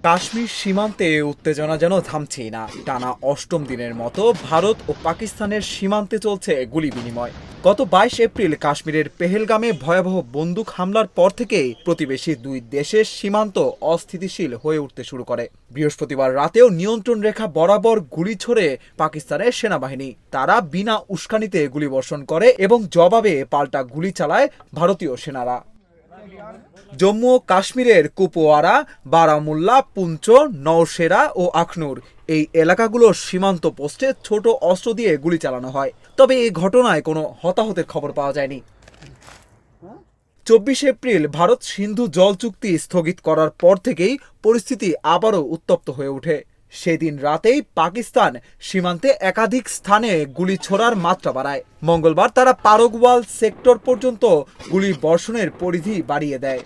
কাশ্মীর সীমান্তে উত্তেজনা যেন থামছেই না। টানা অষ্টম দিনের মতো ভারত ও পাকিস্তানের সীমান্তে চলছে গুলি বিনিময়। গত 22 এপ্রিল কাশ্মীরের পেহেলগামে ভয়াবহ বন্দুক হামলার পর থেকেই প্রতিবেশী দুই দেশের সীমান্ত অস্থিতিশীল হয়ে উঠতে শুরু করে। বৃহস্পতিবার রাতেও নিয়ন্ত্রণ রেখা বরাবর গুলি ছোড়ে পাকিস্তানের সেনাবাহিনী। তারা বিনা উস্কানিতে গুলিবর্ষণ করে এবং জবাবে পাল্টা গুলি চালায় ভারতীয় সেনারা। জম্মু ও কাশ্মীরের কুপওয়ারা, বারামুল্লা, পুঞ্চ, নওশেরা ও আখনুর এই এলাকাগুলোর সীমান্ত পোস্টে ছোট অস্ত্র দিয়ে গুলি চালানো হয়। তবে এই ঘটনায় কোনো হতাহতের খবর পাওয়া যায়নি। 24 এপ্রিল ভারত সিন্ধু জল চুক্তি স্থগিত করার পর থেকেই পরিস্থিতি আবারও উত্তপ্ত হয়ে ওঠে। সেদিন রাতেই পাকিস্তান সীমান্তে একাধিক স্থানে গুলি ছোড়ার মাত্রা বাড়ায়। মঙ্গলবার তারা পারগওয়াল সেক্টর পর্যন্ত গুলি বর্ষণের পরিধি বাড়িয়ে দেয়।